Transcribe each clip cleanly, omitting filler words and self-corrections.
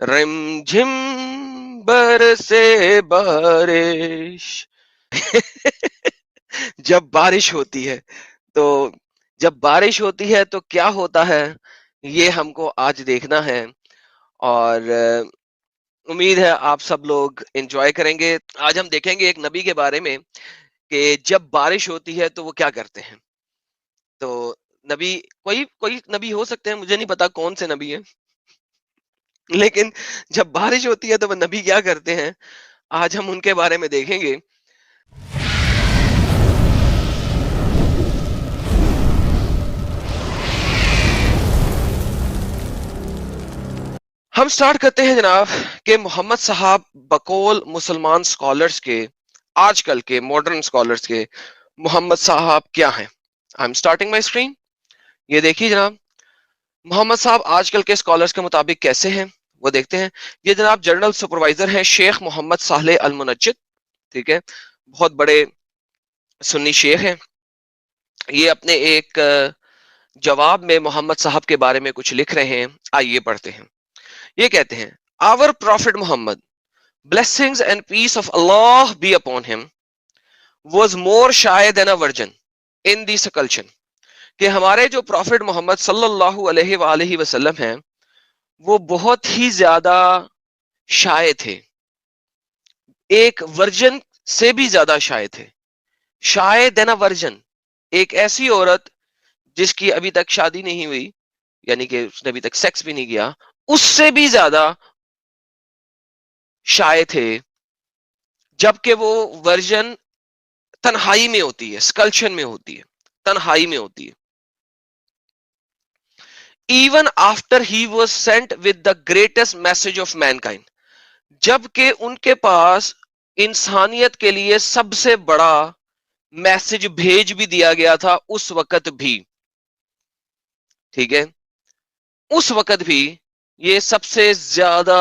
رم جھم برسے بارش. جب بارش ہوتی ہے تو جب بارش ہوتی ہے تو کیا ہوتا ہے یہ ہم کو آج دیکھنا ہے. اور امید ہے آپ سب لوگ انجوائے کریں گے. آج ہم دیکھیں گے ایک نبی کے بارے میں کہ جب بارش ہوتی ہے تو وہ کیا کرتے ہیں. تو نبی کوئی کوئی نبی ہو سکتے ہیں, مجھے نہیں پتا کون سے نبی ہیں, لیکن جب بارش ہوتی ہے تو وہ نبی کیا کرتے ہیں, آج ہم ان کے بارے میں دیکھیں گے. ہم سٹارٹ کرتے ہیں جناب کہ محمد صاحب بقول مسلمان سکالرز کے, آج کل کے ماڈرن سکالرز کے, محمد صاحب کیا ہیں. I am starting my screen. یہ دیکھیے جناب, محمد صاحب آج کل کے سکالرز کے مطابق کیسے ہیں وہ دیکھتے ہیں. یہ جناب جنرل سپروائزر ہیں شیخ محمد صالح المنجد, ٹھیک ہے, بہت بڑے سنی شیخ ہیں. یہ اپنے ایک جواب میں محمد صاحب کے بارے میں کچھ لکھ رہے ہیں, آئیے پڑھتے ہیں. یہ کہتے ہیں, our prophet Muhammad, blessings and peace of Allah be upon him, was more shy than a virgin in the seculation. کہ ہمارے جو پروفٹ محمد صلی اللہ علیہ وآلہ وسلم ہیں وہ بہت ہی زیادہ شائع تھے, ایک ورجن سے بھی زیادہ شائع تھے. شائع دین اے ورجن, ایک ایسی عورت جس کی ابھی تک شادی نہیں ہوئی, یعنی کہ اس نے ابھی تک سیکس بھی نہیں کیا, اس سے بھی زیادہ شائع تھے جبکہ وہ ورژن تنہائی میں ہوتی ہے, سکلشن میں ہوتی ہے, تنہائی میں ہوتی ہے. Even after he was sent with the greatest message of mankind, جبکہ ان کے پاس انسانیت کے لیے سب سے بڑا میسج بھیج بھی دیا گیا تھا اس وقت بھی, ٹھیک ہے, اس وقت بھی یہ سب سے زیادہ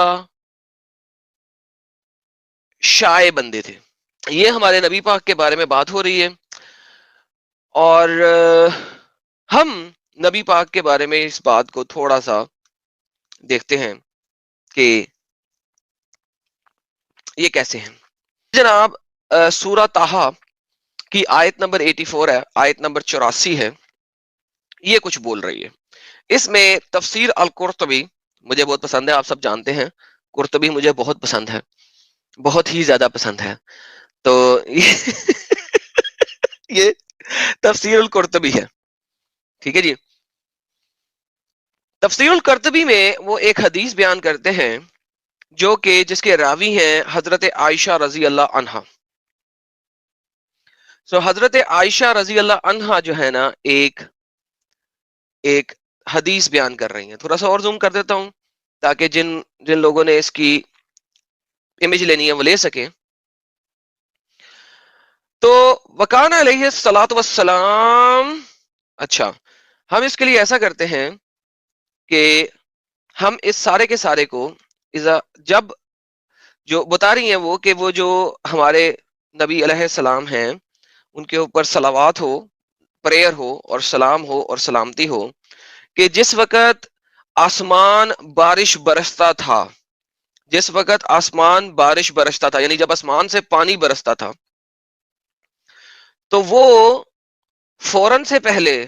شائع بندے تھے. یہ ہمارے نبی پاک کے بارے میں بات ہو رہی ہے, اور ہم نبی پاک کے بارے میں اس بات کو تھوڑا سا دیکھتے ہیں کہ یہ کیسے ہیں. جناب سورہ طٰہٰ کی آیت نمبر 84 ہے, آیت نمبر 84 ہے, یہ کچھ بول رہی ہے. اس میں تفسیر القرطبی مجھے بہت پسند ہے, آپ سب جانتے ہیں قرطبی مجھے بہت پسند ہے, بہت ہی زیادہ پسند ہے. تو یہ تفسیر القرطبی ہے, ٹھیک ہے جی. تفسیر القرطبی میں وہ ایک حدیث بیان کرتے ہیں جو کہ جس کے راوی ہیں حضرت عائشہ رضی اللہ عنہا. حضرت عائشہ رضی اللہ عنہا جو ہے نا ایک حدیث بیان کر رہی ہیں. تھوڑا سا اور زوم کر دیتا ہوں تاکہ جن لوگوں نے اس کی امیج لینی ہے وہ لے سکیں. تو وکان علیہ الصلوۃ والسلام, اچھا ہم اس کے لیے ایسا کرتے ہیں کہ ہم اس سارے کے سارے کو جب جو بتا رہی ہیں وہ کہ وہ جو ہمارے نبی علیہ السلام ہیں ان کے اوپر صلوات ہو, پریئر ہو اور سلام ہو اور سلامتی ہو, کہ جس وقت آسمان بارش برستا تھا, جس وقت آسمان بارش برستا تھا, یعنی جب آسمان سے پانی برستا تھا, تو وہ فوراً سے پہلے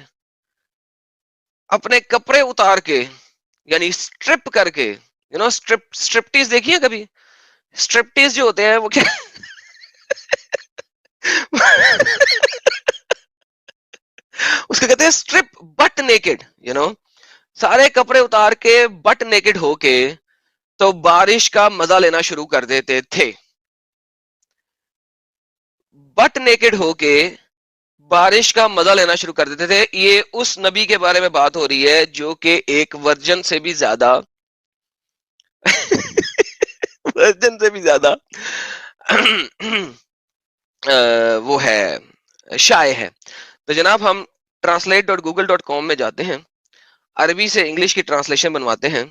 اپنے کپڑے اتار کے, یعنی سٹرپ کر کے, سٹرپٹیز دیکھیے کبھی, سٹرپٹیز جو ہوتے ہیں وہ کیا اس کو کہتے ہیں سٹرپ بٹ نیکڈ, سارے کپڑے اتار کے بٹ نیکڈ ہو کے تو بارش کا مزہ لینا شروع کر دیتے تھے. بٹ نیکڈ ہو کے بارش کا مزہ لینا شروع کر دیتے تھے. یہ اس نبی کے بارے میں بات ہو رہی ہے جو کہ ایک ورجن سے بھی زیادہ ورجن سے بھی زیادہ وہ ہے, شائع ہے. تو جناب ہم translate.google.com میں جاتے ہیں, عربی سے انگلش کی ٹرانسلیشن بنواتے ہیں.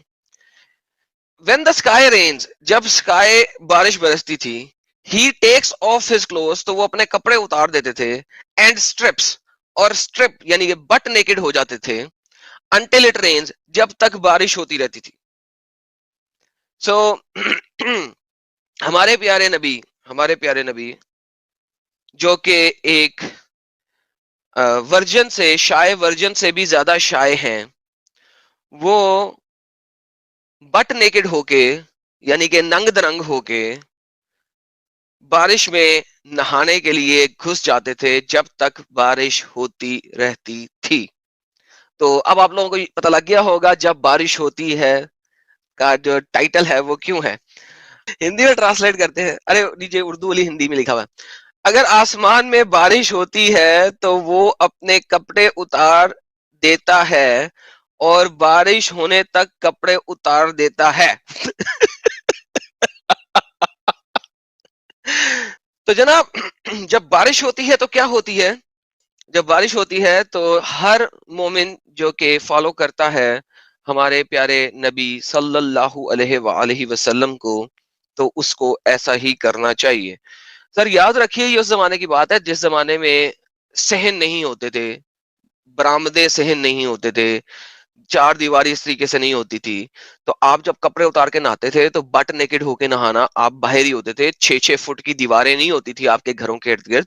when the sky rains, جب سکائے بارش برستی تھی, he takes off his clothes, تو وہ اپنے کپڑے اتار دیتے تھے, and strips, اور strip یعنی کہ بٹ نیکڈ ہو جاتے تھے, until it rains, جب تک بارش ہوتی رہتی تھی. سو ہمارے پیارے نبی جو کہ ایک ورجن سے شائع ورجن سے بھی زیادہ شائع ہیں، وہ بٹ نیکڈ ہو کے یعنی کہ ننگ درنگ ہو کے بارش میں نہانے کے لیے گھس جاتے تھے جب تک بارش ہوتی رہتی تھی. تو اب آپ لوگوں کو پتہ لگ گیا ہوگا جب بارش ہوتی ہے کا جو ٹائٹل ہے وہ کیوں ہے. ہندی میں ٹرانسلیٹ کرتے ہیں، ارے نیچے اردو والی ہندی میں لکھا ہوا ہے، اگر آسمان میں بارش ہوتی ہے تو وہ اپنے کپڑے اتار دیتا ہے اور بارش ہونے تک کپڑے اتار دیتا ہے. تو جناب جب بارش ہوتی ہے تو کیا ہوتی ہے؟ جب بارش ہوتی ہے تو ہر مومن جو کہ فالو کرتا ہے ہمارے پیارے نبی صلی اللہ علیہ وآلہ وسلم کو، تو اس کو ایسا ہی کرنا چاہیے. سر یاد رکھیے یہ اس زمانے کی بات ہے جس زمانے میں صحن نہیں ہوتے تھے، برآمدے صحن نہیں ہوتے تھے، چار دیواری اس طریقے سے نہیں ہوتی تھی. تو آپ جب کپڑے اتار کے نہاتے تھے تو بٹ نیکڈ ہو کے نہانا، آپ باہر ہی ہوتے تھے. 6 فٹ کی دیواریں نہیں ہوتی تھی آپ کے گھروں کے ارد گرد،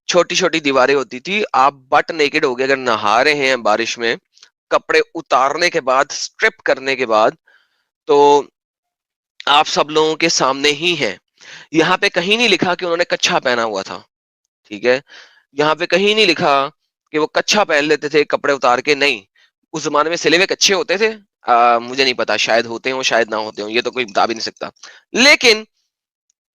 چھوٹی چھوٹی دیواریں ہوتی تھی. آپ بٹ نیکڈ ہو کے اگر نہا رہے ہیں بارش میں، کپڑے اتارنے کے بعد، اسٹرپ کرنے کے بعد، تو آپ سب لوگوں کے سامنے ہی ہیں. یہاں پہ کہیں نہیں لکھا کہ انہوں نے کچھا پہنا ہوا تھا، ٹھیک ہے؟ یہاں پہ کہیں نہیں لکھا کہ وہ کچھا پہن لیتے تھے کپڑے اتار کے، نہیں. اس زمانے میں سلے ہوئے کچھے ہوتے تھے، مجھے نہیں پتا، شاید ہوتے ہوں شاید نہ ہوتے ہوں، یہ تو کوئی بتا بھی نہیں سکتا. لیکن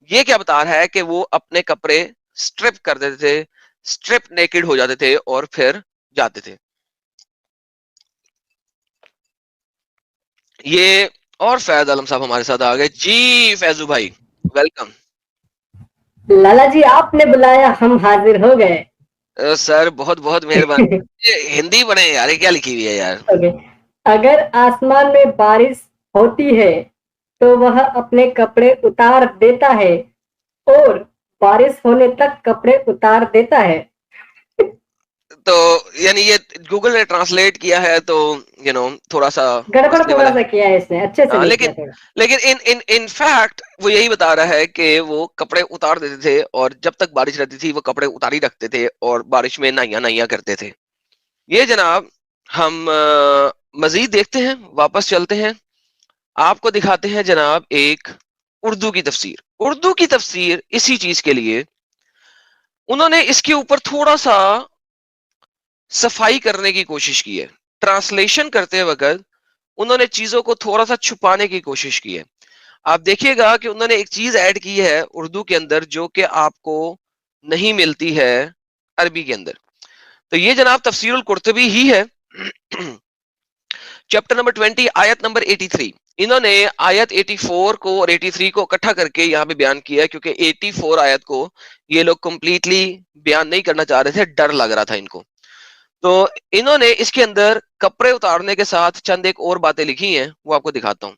یہ کیا بتا رہا ہے کہ وہ اپنے کپڑے اسٹرپ کر دیتے تھے، اسٹرپ نیکڈ ہو جاتے تھے اور پھر جاتے تھے. یہ اور فیض عالم صاحب ہمارے ساتھ آ گئے. جی فیضو بھائی ویلکم. لالا جی آپ نے بلایا، ہم حاضر ہو گئے. سر بہت بہت مہربانی. ہندی پڑھیں یار، کیا لکھی ہوئی ہے یار. اگر آسمان میں بارش ہوتی ہے تو وہ اپنے کپڑے اتار دیتا ہے اور بارش ہونے تک کپڑے اتار دیتا ہے. تو یعنی یہ گوگل نے ٹرانسلیٹ کیا ہے تو تھوڑا سا گڑبڑ مسئلے تھوڑا والا سا کیا ہے اس نے، اچھے سے ہے. نہیں کیا لیکن تھوڑا. لیکن ان فیکٹ وہ یہی بتا رہا ہے کہ وہ کپڑے اتار دیتے تھے اور جب تک بارش رہتی تھی وہ کپڑے اتاری رکھتے تھے اور بارش میں نہایا کرتے تھے. یہ جناب ہم مزید دیکھتے ہیں، واپس چلتے ہیں، آپ کو دکھاتے ہیں جناب ایک اردو کی تفسیر. اردو کی تفسیر اسی چیز کے لیے انہوں نے اس کے اوپر تھوڑا سا صفائی کرنے کی کوشش کی ہے. ٹرانسلیشن کرتے وقت انہوں نے چیزوں کو تھوڑا سا چھپانے کی کوشش کی ہے. آپ دیکھیے گا کہ انہوں نے ایک چیز ایڈ کی ہے اردو کے اندر جو کہ آپ کو نہیں ملتی ہے عربی کے اندر. تو یہ جناب تفسیر القرطبی ہی ہے، چیپٹر نمبر 20 آیت نمبر 83. انہوں نے آیت 84 کو اور 83 کو اکٹھا کر کے یہاں پہ بیان کیا ہے، کیونکہ 84 آیت کو یہ لوگ کمپلیٹلی بیان نہیں کرنا چاہ رہے تھے، ڈر لگ رہا تھا ان کو. تو انہوں نے اس کے اندر کپڑے اتارنے کے ساتھ چند ایک اور باتیں لکھی ہیں، وہ آپ کو دکھاتا ہوں.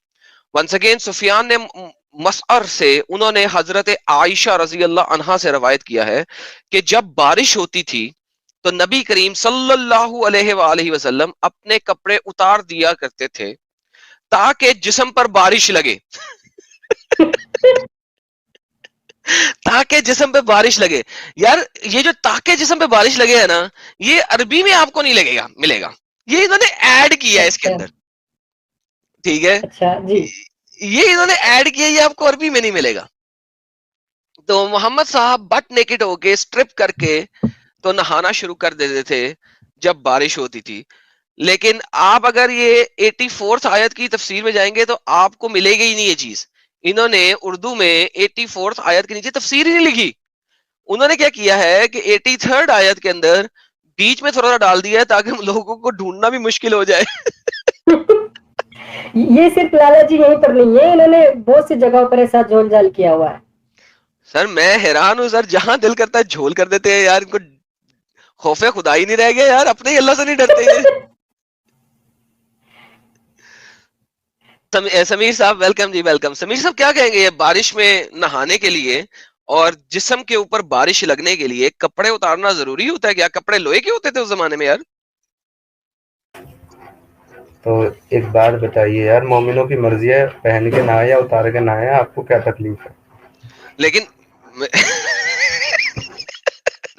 ونس اگین سفیان نے مسعر سے انہوں نے حضرت عائشہ رضی اللہ عنہا سے روایت کیا ہے کہ جب بارش ہوتی تھی تو نبی کریم صلی اللہ علیہ وآلہ وسلم اپنے کپڑے اتار دیا کرتے تھے تاکہ جسم پر بارش لگے. تاکہ جسم پہ بارش لگے. یار یہ جو تاکہ جسم پہ بارش لگے ہے نا، یہ عربی میں آپ کو نہیں ملے گا. یہ انہوں نے ایڈ کیا ہے اس کے اچھا اندر، ٹھیک ہے؟ اچھا جی. یہ انہوں نے ایڈ کیا، یہ آپ کو عربی میں نہیں ملے گا. تو محمد صاحب بٹ نیکڈ ہو کے اسٹرپ کر کے تو نہانا شروع کر دیتے تھے جب بارش ہوتی تھی. لیکن آپ اگر یہ 84 آیت کی تفسیر میں جائیں گے تو آپ کو ملے گی ہی نہیں یہ چیز. انہوں نے اردو میں 84 آیت کے نیچے تفسیر ہی نہیں لکھی. انہوں نے کیا کیا ہے کہ 83 آیت کے اندر بیچ میں تھوڑا سا ڈال دیا ہے تاکہ لوگوں کو ڈھونڈنا بھی مشکل ہو جائے. یہ صرف لالا جی یہیں پر نہیں ہے، انہوں نے بہت سی جگہوں پر ایسا جھول جھال کیا ہوا ہے. سر میں حیران ہوں سر، جہاں دل کرتا ہے جھول کر دیتے ہیں یار. ان کو خوف خدا ہی نہیں رہ گیا یار، اپنے ہی اللہ سے نہیں ڈرتے یہ. سمیر صاحب ویلکم جی ویلکم. سمیر صاحب کیا کہیں گے یہ بارش میں نہانے کے لیے اور جسم کے اوپر بارش لگنے کے لیے کپڑے اتارنا ضروری ہوتا ہے کیا؟ کپڑے لوہے کے ہوتے تھے اس زمانے میں یار. تو ایک بات بتائیے یار، مومنوں کی مرضی ہے پہن کے نہائے یا اتار کے نہائے، آپ کو کیا تکلیف ہے؟ لیکن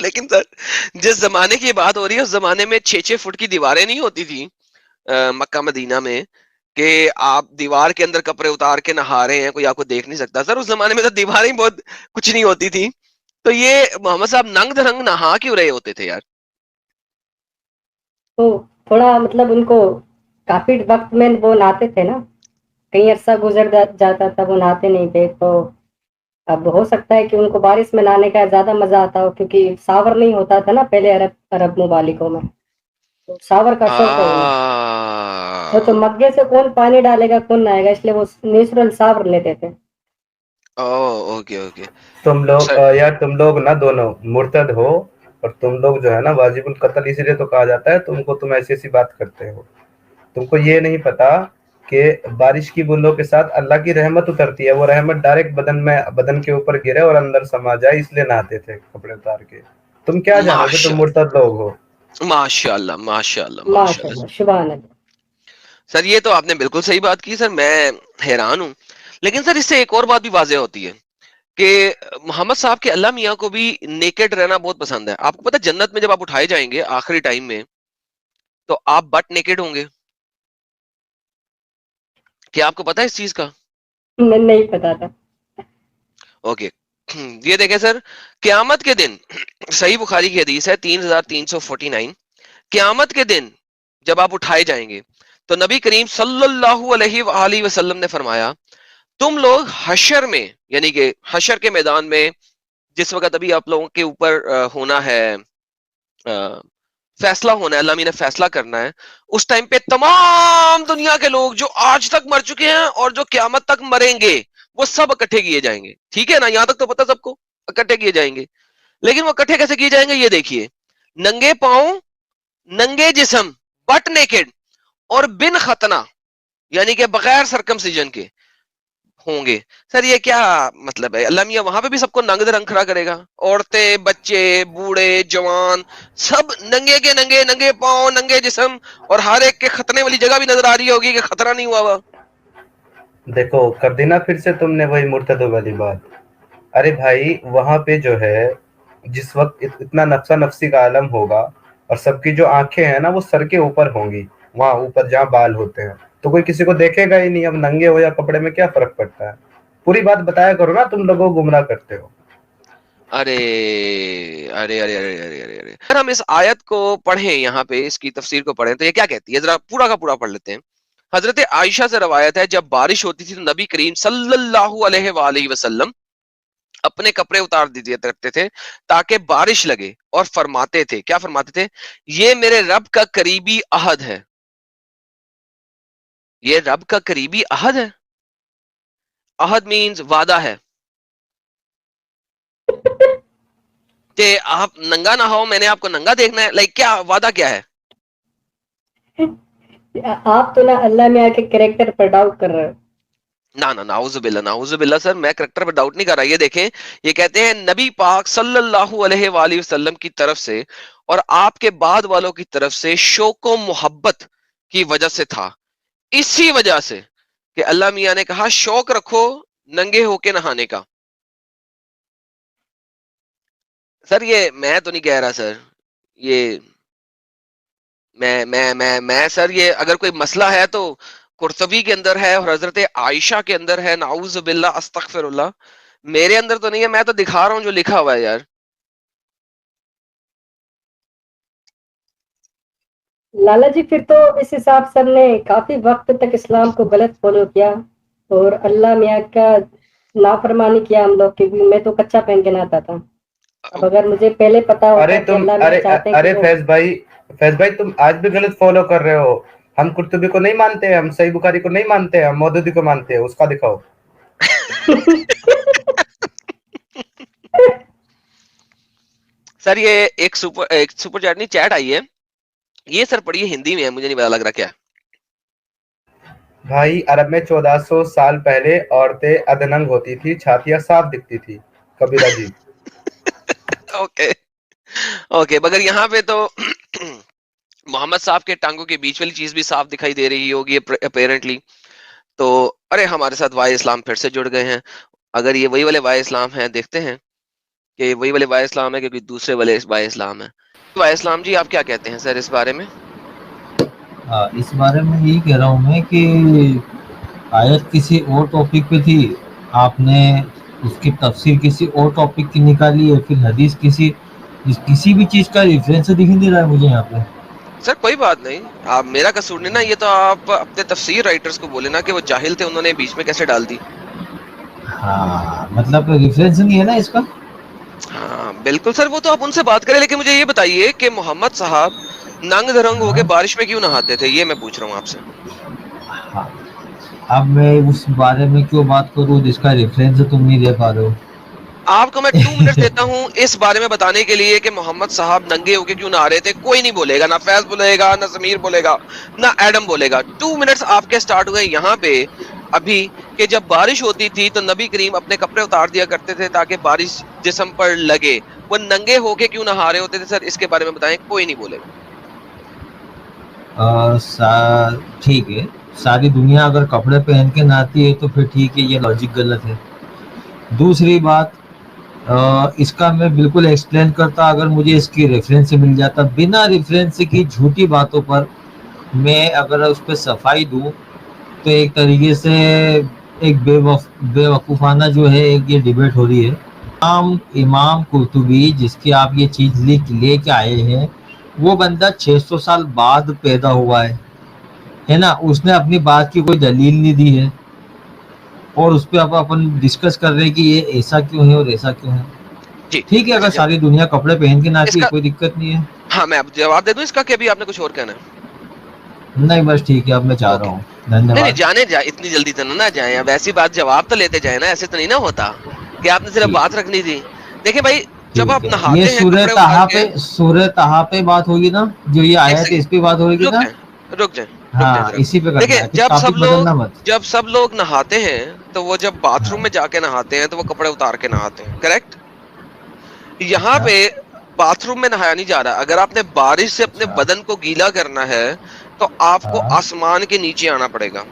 لیکن سر جس زمانے کی بات ہو رہی ہے اس زمانے میں 6 فٹ کی دیواریں نہیں ہوتی تھی مکہ مدینہ میں کہ آپ دیوار کے اندر کپڑے اتار کے نہا رہے ہیں، کوئی آپ کو دیکھ نہیں سکتا. سر اس زمانے میں تو دیواریں بہت کچھ نہیں ہوتی تھی. تو یہ محمد صاحب ننگ دھرنگ نہا کیوں رہے ہوتے تھے یار؟ تو تھوڑا مطلب ان کو کافی وقت میں وہ نہاتے تھے نا، کئی عرصہ گزر جاتا تھا وہ نہاتے نہیں تھے. تو اب ہو سکتا ہے کہ ان کو بارش میں نہانے کا زیادہ مزہ آتا ہو، کیونکہ شاور نہیں ہوتا تھا نا پہلے عرب ممالکوں میں، تو شاور کا شوق ہے انہیں. وہ تو مگے سے کون پانی ڈالے گا، کون نہائے گا، اس لیے وہ نیچرل شاور لیتے تھے. Okay okay. تم لوگ سر یار تم لوگ نا دونوں مرتد ہو، اور تم لوگ جو ہے نا واجب القتل اسی لیے تو کہا جاتا ہے تم کو، تم ایسی ایسی بات کرتے ہو. تم کو یہ نہیں پتا کہ بارش کی بوندوں کے ساتھ اللہ کی رحمت اترتی ہے، وہ رحمت ڈائریکٹ بدن کے اوپر گرے اور اندر سما جائے، اس لیے نہاتے تھے کپڑے اتار کے. تم کیا جانو کہ تم ماشاء مرتد لوگ ہو. ماشاء اللہ ماشاء اللہ ماشاء ماشاء اللہ. اللہ، سبحان اللہ. سر یہ تو آپ نے بالکل صحیح بات کی سر، میں حیران ہوں. لیکن سر اس سے ایک اور بات بھی واضح ہوتی ہے کہ محمد صاحب کے اللہ میاں کو بھی نیکڈ رہنا بہت پسند ہے. آپ کو پتا جنت میں جب آپ اٹھائے جائیں گے آخری ٹائم میں تو آپ بٹ نیکڈ ہوں گے. کیا آپ کو پتا ہے اس چیز کا؟ نہیں پتا تھا. اوکے. یہ دیکھیں سر، قیامت کے دن صحیح بخاری کی حدیث ہے 3349، قیامت کے دن جب آپ اٹھائے جائیں گے تو نبی کریم صلی اللہ علیہ وآلہ وسلم نے فرمایا تم لوگ حشر میں، یعنی کہ حشر کے میدان میں جس وقت ابھی آپ لوگوں کے اوپر ہونا ہے فیصلہ ہونا ہے، اللہ میاں نے فیصلہ کرنا ہے، اس ٹائم پہ تمام دنیا کے لوگ جو آج تک مر چکے ہیں اور جو قیامت تک مریں گے وہ سب اکٹھے کیے جائیں گے. ٹھیک ہے نا، یہاں تک تو پتا سب کو اکٹھے کیے جائیں گے. لیکن وہ اکٹھے کیسے کیے جائیں گے یہ دیکھیے، ننگے پاؤں، ننگے جسم، بٹ نیکڈ اور بن ختنہ، یعنی کہ بغیر سرکمسیجن کے ہوں گے. سر یہ کیا مطلب ہے؟ اللہ میاں وہاں پہ بھی سب کو ننگ درنگ کھڑا کرے گا، عورتیں، بچے، بوڑھے، جوان، سب ننگے کے ننگے، ننگے پاؤں، ننگے جسم، اور ہر ایک کے ختنے والی جگہ بھی نظر آ رہی ہوگی کہ خطرہ نہیں ہوا ہوا. دیکھو کر دینا پھر سے تم نے وہی مرتدوں والی بات. ارے بھائی وہاں پہ جو ہے جس وقت اتنا نفسا نفسی کا عالم ہوگا اور سب کی جو آنکھیں ہیں نا وہ سر کے اوپر ہوں گی، وہاں اوپر جہاں بال ہوتے ہیں، تو کوئی کسی کو دیکھے گا ہی نہیں. اب ننگے ہو یا کپڑے میں کیا فرق پڑتا ہے؟ پوری بات بتایا کرو نا، تم لوگوں کو گمراہ کرتے ہو. ارے ارے ارے ارے ارے ارے ارے، اگر ہم اس آیت کو پڑھیں، یہاں پہ اس کی تفسیر کو پڑھیں تو یہ کیا کہتی ہے، ذرا پورا کا پورا پڑھ لیتے ہیں. حضرت عائشہ سے روایت ہے جب بارش ہوتی تھی تو نبی کریم صلی اللہ علیہ وآلہ وسلم اپنے کپڑے اتار دیتے کرتے تھے تاکہ بارش لگے، اور فرماتے تھے، کیا فرماتے تھے؟ یہ میرے رب کا قریبی عہد ہے. یہ رب کا قریبی عہد ہے. عہد مینز وعدہ ہے کہ آپ ننگا نہ ہو، میں نے آپ کو ننگا دیکھنا ہے. لائک کیا وعدہ کیا ہے؟ آپ تو نا اللہ میاں کے کریکٹر پر ڈاؤٹ کر رہے ہو. نا نعوذ باللہ نعوذ باللہ سر، میں کریکٹر پہ ڈاؤٹ نہیں کر رہا. یہ دیکھیں، یہ کہتے ہیں نبی پاک صلی اللہ علیہ وآلہ وسلم کی طرف سے اور آپ کے بعد والوں کی طرف سے شوق و محبت کی وجہ سے تھا. اسی وجہ سے کہ اللہ میاں نے کہا شوق رکھو ننگے ہو کے نہانے کا. سر یہ میں تو نہیں کہہ رہا سر، یہ میں سر یہ اگر کوئی مسئلہ ہے تو قرطبی کے اندر ہے اور حضرت عائشہ کے اندر ہے. نعوذ باللہ استغفر اللہ، میرے اندر تو نہیں ہے. میں تو دکھا رہا ہوں جو لکھا ہوا ہے یار. لالا جی پھر تو اس حساب سے ہم نے کافی وقت تک اسلام کو غلط فالو کیا اور اللہ میاں کا نافرمانی کیا ہم لوگ، کیونکہ میں تو کچا پہن کے نہاتا تھا. اب اگر مجھے پہلے پتا ارے ہوتا کہ تم اللہ میاں چاہتے ہیں کہ ارے وہ فیض بھائی تم آج بھی غلط فالو کر رہے ہو. ہم قرطبی کو نہیں مانتے، ہم صحیح بخاری کو نہیں مانتے، ہم مودودی کو مانتے ہیں. اس کا دکھاؤ. سر یہ ایک سپر چیٹ نہیں چیٹ آئی ہے، یہ سر پڑھیے، ہندی میں ہے، مجھے نہیں پتا لگ رہا کیا. بھائی عرب میں 1400 سال پہلے عورتیں ادننگ ہوتی تھی، چھاتیاں صاف دکھتی تھی. کبیرہ جی. اوکے اوکے، مگر یہاں پہ تو محمد صاحب کے ٹانگوں کے بیچ والی چیز بھی صاف دکھائی دے رہی ہوگی اپیرنٹلی. تو ارے ہمارے ساتھ وائے اسلام پھر سے جڑ گئے ہیں. اگر یہ وہی والے وائے اسلام ہیں, دیکھتے ہیں کہ یہ وہی والے وائے اسلام ہے کہ کوئی دوسرے والے وائے اسلام ہے. وائے اسلام جی آپ کیا کہتے ہیں سر اس بارے میں؟ اس بارے میں یہی کہہ رہا ہوں میں کہ آیت کسی اور ٹاپک پہ تھی, آپ نے اس کی تفسیر کسی اور ٹاپک کی نکالی ہے, پھر حدیث کسی بھی چیز کا ریفرنس دکھ نہیں رہا ہے مجھے یہاں پہ. سر کوئی بات نہیں, آپ میرا قصور نہیں نا, یہ تو آپ اپنے تفسیر رائٹرز کو بولے نا کہ وہ جاہل تھے, انہوں نے بیچ میں کیسے ڈال دی. ہاں مطلب ریفرنس نہیں ہے نا اس کا. ہاں بالکل سر, وہ تو آپ ان سے بات کریں, لیکن مجھے یہ بتائیے کہ محمد صاحب ننگ دھرنگ ہو کے ہاں بارش میں کیوں نہاتے تھے, یہ میں پوچھ رہا ہوں آپ سے. ہاں, اب میں اس بارے میں کیوں بات کروں جس کا ریفرنس تم نہیں دے پا رہے ہو. آپ کو میں 2 منٹ دیتا ہوں اس بارے میں بتانے کے لیے کہ محمد صاحب ننگے ہو کے کیوں نہ رہے تھے. کوئی نہیں بولے گا, نہ فیض بولے گا, نہ ضمیر بولے گا, نہ ایڈم بولے گا. 2 منٹس آپ کے سٹارٹ ہوئے یہاں پہ ابھی کہ جب بارش ہوتی تھی تو نبی کریم اپنے کپڑے اتار دیا کرتے تھے تاکہ بارش جسم پر لگے. وہ ننگے ہو کے کیوں نہا رہے ہوتے تھے سر, اس کے بارے میں بتائیں. کوئی نہیں بولے گا. ٹھیک ہے, ساری دنیا اگر کپڑے پہن کے نہاتی ہے تو پھر ٹھیک ہے, یہ لاجک غلط ہے. دوسری بات, اس کا میں بالکل ایکسپلین کرتا اگر مجھے اس کی ریفرنس مل جاتا. بنا ریفرنس کی جھوٹی باتوں پر میں اگر اس پہ صفائی دوں تو ایک طریقے سے ایک بے وقوفانہ جو ہے ایک یہ ڈیبیٹ ہو رہی ہے. امام قرطبی جس کی آپ یہ چیز لے کے آئے ہیں, وہ بندہ 600 سال بعد پیدا ہوا ہے نا. اس نے اپنی بات کی کوئی دلیل نہیں دی ہے, اور اس پہ اب اپن ڈسکس کر رہے ہیں کہ یہ ایسا کیوں ہے اور ایسا کیوں ہے. جی ٹھیک ہے, اچھا اگر ساری دنیا کپڑے پہن کے اس نہاتی ہے کا, کوئی دقت نہیں ہے. ہاں میں اب جواب دے دوں اس کا کہ ابھی آپ نے کچھ اور کہنا ہے؟ نہیں بس ٹھیک ہے, اب میں چاہ رہا اوکے, ہوں. نہیں دھنیہ نہیں واد. جانے جائے, اتنی جلدی تو نہ جائیں. اب ایسی بات جواب تو لیتے جائیں نا, ایسے تو نہیں نا ہوتا کہ آپ نے صرف ٹھیک بات رکھنی تھی. دیکھیں بھائی, جب ٹھیک آپ ہے, یہ نہاتے ہیں سورہ کپڑے اتار طٰہٰ کے, پہ بات ہوگی نا, جو یہ ایک آیت ہے سیکنڈ اس پہ بات ہوگی رک نا. جائیں, رک جائیں, رک جائیں ہاں ذرا. اسی پہ دیکھیں کرنا ہے, پھر ٹاپک بدلنا مت. جب سب لوگ نہاتے ہیں تو وہ جب باتھ ہاں روم میں جا کے نہاتے ہیں تو وہ کپڑے اتار کے نہاتے ہیں, کریکٹ. یہاں اچھا پہ باتھ روم میں نہایا نہیں جا رہا. اگر آپ نے بارش سے اپنے اچھا بدن کو گیلا کرنا ہے تو آپ کو ہاں آسمان کے نیچے آنا پڑے گا.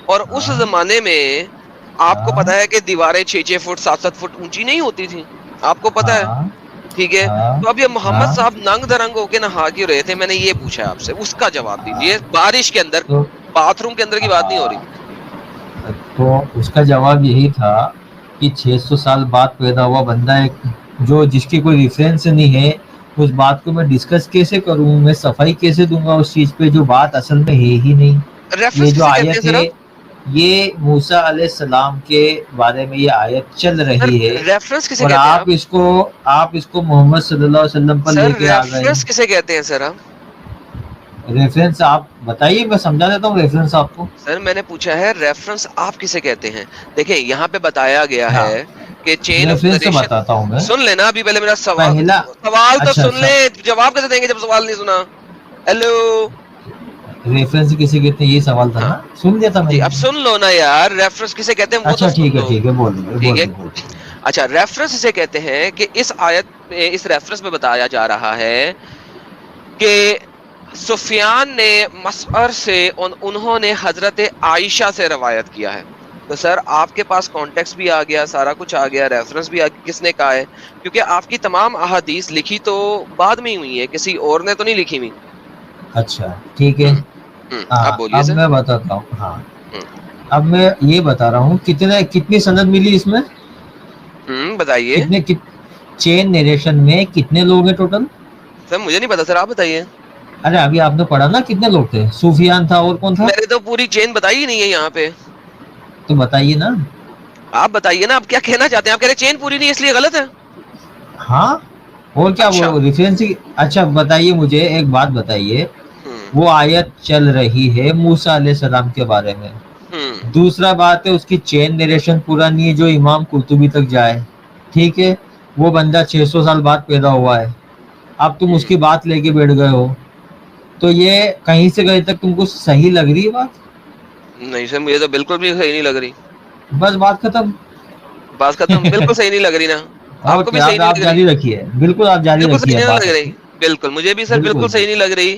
اور اس ہاں زمانے میں آپ کو ہاں پتا ہے کہ دیواریں 6-6 فٹ 7-7 فٹ اونچی نہیں ہوتی تھی, آپ کو پتا ہے, ہاں ٹھیک ہے. ہاں تو اب یہ محمد ہاں صاحب ننگ درنگ ہو کے نہا کیوں رہے تھے, میں نے یہ پوچھا ہے آپ سے, اس کا جواب دیجئے. بارش کے اندر, تو باتھ روم کے اندر کی بات نہیں ہو رہی. تو اس کا جواب یہی تھا کہ 600 سال بعد پیدا ہوا بندہ ایک جو جس کی کوئی ریفرنس نہیں ہے, اس بات کو میں ڈسکس کیسے کروں, میں صفائی کیسے دوں گا اس چیز پہ جو بات اصل میں ہے ہی نہیں. یہ ریفرنس جو کسے کہتے ہیں آیت سر ہے آپ؟ یہ موسیٰ علیہ السلام کے بارے میں یہ آیت چل سر رہی ہے, ریفرنس کسے اور کہتے ہیں آپ اس کو محمد صلی اللہ علیہ وسلم پر سر لے کے آ گئے. ریفرنس کسے کہتے ہیں سر آپ؟ ریفرنس آپ بتائیے, میں سمجھا دیتا ہوں ریفرنس آپ کو. سر میں نے پوچھا ہے ریفرنس آپ کسے کہتے ہیں. دیکھیں یہاں پہ بتایا گیا ہاں ہے کہ چین آف ریفرنس سے نریشن. بتاتا ہوں میں. سن لینا ابھی پہلے میرا پہلا سوال تو اچھا سن اچھا, لیں, جواب کیسے دیں گے جب سوال نہیں سنا. ہیلو, ریفرنس کسی کہتے ہیں, یہ سوال تھا ہاں نا, سن لیا تھا میں جی, نے. اب سن لو نا یار, ریفرنس کسے کہتے ہیں وہ تو اچھا سن لو. ٹھیک ہے بول دو ٹھیک بول ہے, دو بول دو. اچھا ریفرنس اسے کہتے ہیں کہ اس آیت میں, اس ریفرنس میں بتایا جا رہا ہے کہ سفیان نے مسعر سے انہوں نے حضرت عائشہ سے روایت کیا ہے. تو سر آپ کے پاس کانٹیکس بھی آ گیا, سارا کچھ آ گیا, ریفرنس بھی آ گیا, کس نے کہا ہے, کیونکہ آپ کی تمام احادیث لکھی تو بعد میں ہی ہوئی ہے, کسی اور نے تو نہیں لکھی ہوئی. اچھا ٹھیک ہے, اب بولیے اب سر. میں بتاتا ہوں. ہاں ہوں اب میں یہ بتا رہا ہوں کتنی سند ملی اس میں, بتائیے. کتنے چین نریشن میں کتنے لوگ ہیں ٹوٹل. سر مجھے نہیں پتا, سر آپ بتائیے. ارے ابھی آپ نے پڑھا نا کتنے لوگ تھے, سفیان تھا اور کون تھا, میں نے تو پوری چین بتائی ہی نہیں ہے یہاں پہ. تو بتائیے نا. آپ بتائیے نا, آپ کیا کہنا چاہتے ہیں. آپ کہہ رہے چین پوری نہیں اس لیے غلط ہے. ہاں اور کیا وہ اچھا, ریفرنس. اچھا بتائیے مجھے ایک بات بتائیے, ہوں وہ آیت چل رہی ہے موسیٰ علیہ السلام کے بارے میں. ہوں دوسرا بات ہے اس کی چین نریشن پورا نہیں ہے جو امام قرطبی تک جائے, ٹھیک ہے. وہ بندہ 600 سال بعد پیدا ہوا ہے, اب تم اس ہوں کی بات لے کے بیٹھ گئے ہو, تو یہ کہیں سے کہیں تک تم کو صحیح لگ رہی ہے بات. نہیں سر مجھے تو بالکل بھی صحیح نہیں لگ رہی. بس بات ختم. بات ختم, بالکل صحیح نہیں لگ رہی نا. آپ کو اوکے, بھی صحیح اب نہیں آپ لگ رہی, جاری رکھیے, بالکل آپ جاری بالکل صحیح رکھیے نہیں بات لگ اپنی. رہی. بالکل مجھے بھی سر بالکل صحیح نہیں لگ رہی